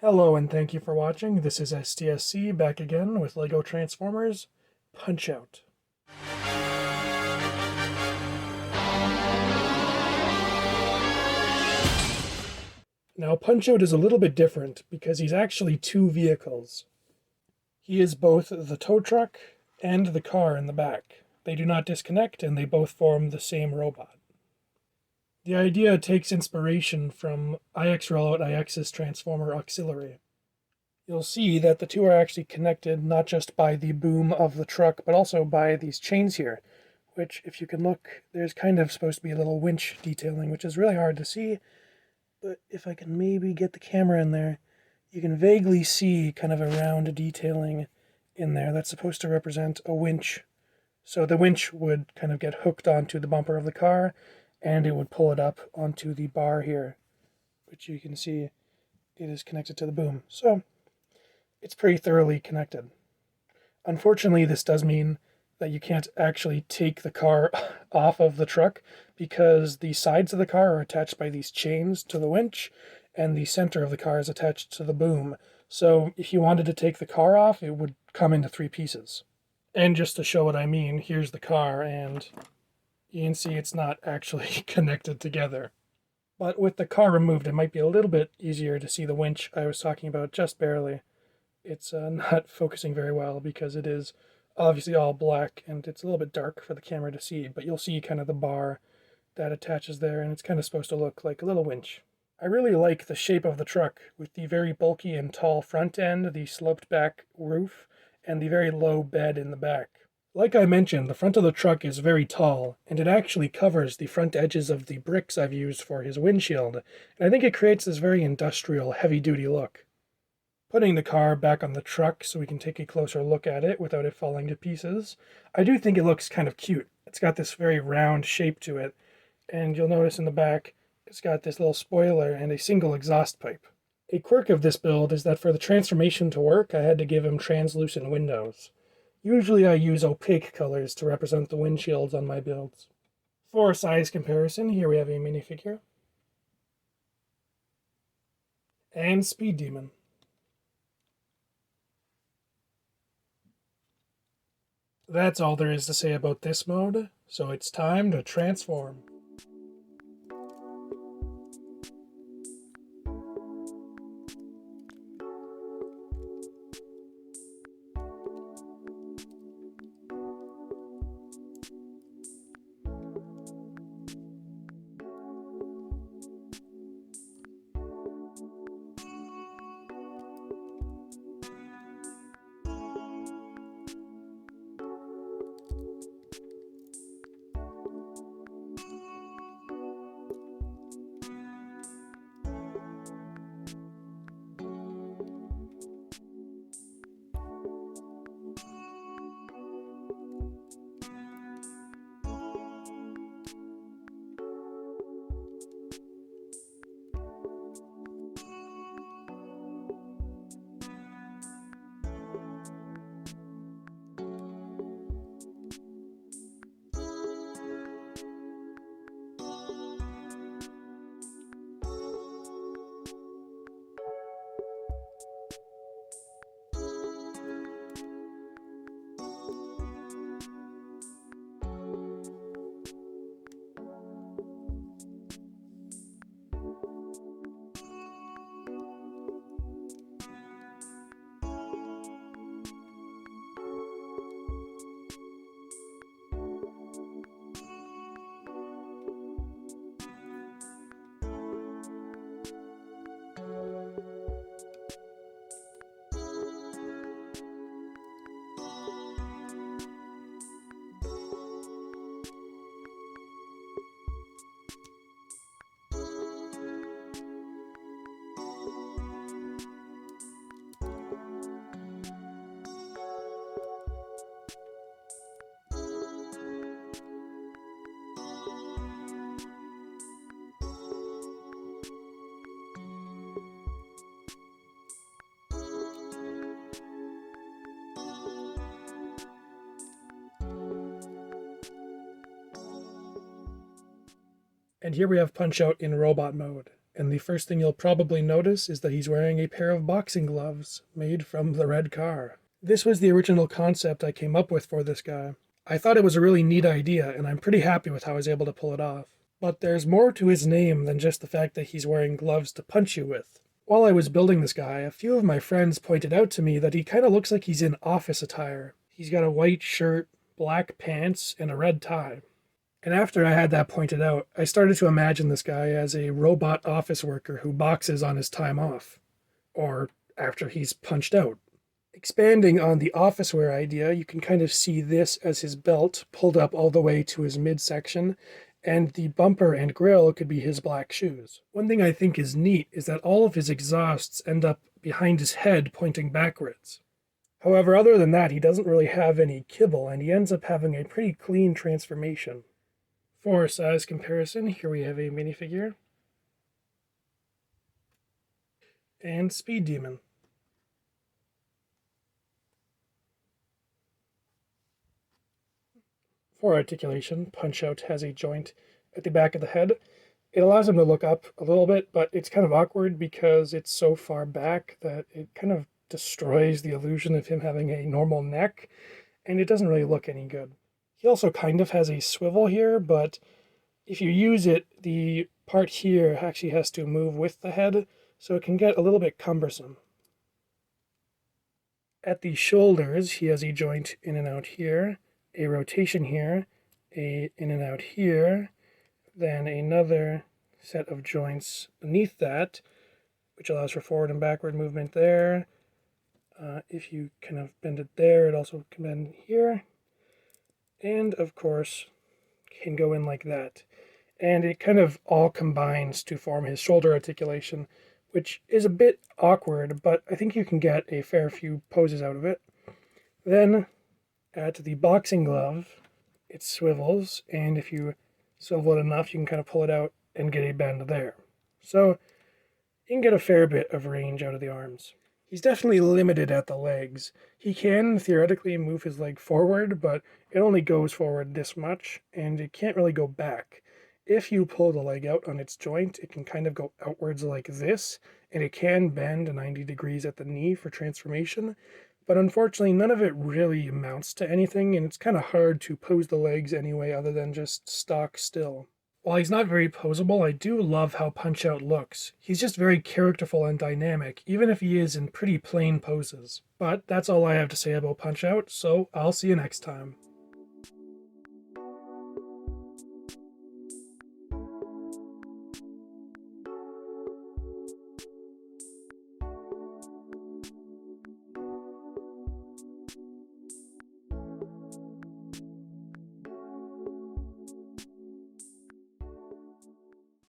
Hello and thank you for watching. This is STSC back again with LEGO Transformers Punch-Out. Now Punch-Out is a little bit different because he's actually two vehicles. He is both the tow truck and the car in the back. They do not disconnect and they both form the same robot. The idea takes inspiration from IX Rollout IX's Transformer Auxiliary. You'll see that the two are actually connected not just by the boom of the truck, but also by these chains here, which, if you can look, there's kind of supposed to be a little winch detailing, which is really hard to see, but if I can maybe get the camera in there, you can vaguely see kind of a round detailing in there that's supposed to represent a winch. So the winch would kind of get hooked onto the bumper of the car, and it would pull it up onto the bar here, which you can see it is connected to the boom. So it's pretty thoroughly connected. Unfortunately, this does mean that you can't actually take the car off of the truck because the sides of the car are attached by these chains to the winch and the center of the car is attached to the boom. So if you wanted to take the car off, it would come into three pieces. And just to show what I mean, here's the car and you can see it's not actually connected together. But with the car removed, it might be a little bit easier to see the winch I was talking about, just barely. It's not focusing very well because it is obviously all black and it's a little bit dark for the camera to see, but you'll see kind of the bar that attaches there, and it's kind of supposed to look like a little winch. I really like the shape of the truck with the very bulky and tall front end, the sloped back roof, and the very low bed in the back. Like I mentioned, the front of the truck is very tall, and it actually covers the front edges of the bricks I've used for his windshield, and I think it creates this very industrial, heavy-duty look. Putting the car back on the truck so we can take a closer look at it without it falling to pieces, I do think it looks kind of cute. It's got this very round shape to it, and you'll notice in the back it's got this little spoiler and a single exhaust pipe. A quirk of this build is that for the transformation to work, I had to give him translucent windows. Usually I use opaque colors to represent the windshields on my builds. For size comparison, here we have a minifigure and Speed Demon. That's all there is to say about this mode, so it's time to transform. And here we have Punch-Out in robot mode. and the first thing you'll probably notice is that he's wearing a pair of boxing gloves made from the red car. This was the original concept I came up with for this guy. I thought it was a really neat idea, and I'm pretty happy with how I was able to pull it off. But there's more to his name than just the fact that he's wearing gloves to punch you with. While I was building this guy, a few of my friends pointed out to me that he kind of looks like he's in office attire. He's got a white shirt, black pants, and a red tie. And after I had that pointed out, I started to imagine this guy as a robot office worker who boxes on his time off, or after he's punched out. Expanding on the office wear idea, you can kind of see this as his belt pulled up all the way to his midsection, and the bumper and grill could be his black shoes. One thing I think is neat is that all of his exhausts end up behind his head pointing backwards. However, other than that, he doesn't really have any kibble, and he ends up having a pretty clean transformation. For size comparison, here we have a minifigure and Speed Demon. For articulation, Punch-Out has a joint at the back of the head. It allows him to look up a little bit, but it's kind of awkward because it's so far back that it kind of destroys the illusion of him having a normal neck, and it doesn't really look any good. He also kind of has a swivel here, but if you use it, the part here actually has to move with the head, so it can get a little bit cumbersome. At the shoulders, he has a joint in and out here, a rotation here, a in and out here, then another set of joints beneath that, which allows for forward and backward movement there. If you kind of bend it there, it also can bend here. And of course, can go in like that. And it kind of all combines to form his shoulder articulation, which is a bit awkward, but I think you can get a fair few poses out of it. Then, at the boxing glove, it swivels, and if you swivel it enough, you can kind of pull it out and get a bend there. So, you can get a fair bit of range out of the arms. He's definitely limited at the legs. He can theoretically move his leg forward, but it only goes forward this much, and it can't really go back. If you pull the leg out on its joint, it can kind of go outwards like this, and it can bend 90 degrees at the knee for transformation, but unfortunately none of it really amounts to anything, and it's kind of hard to pose the legs anyway other than just stock still. While he's not very posable, I do love how Punch-Out looks. He's just very characterful and dynamic, even if he is in pretty plain poses. But that's all I have to say about Punch-Out, so I'll see you next time.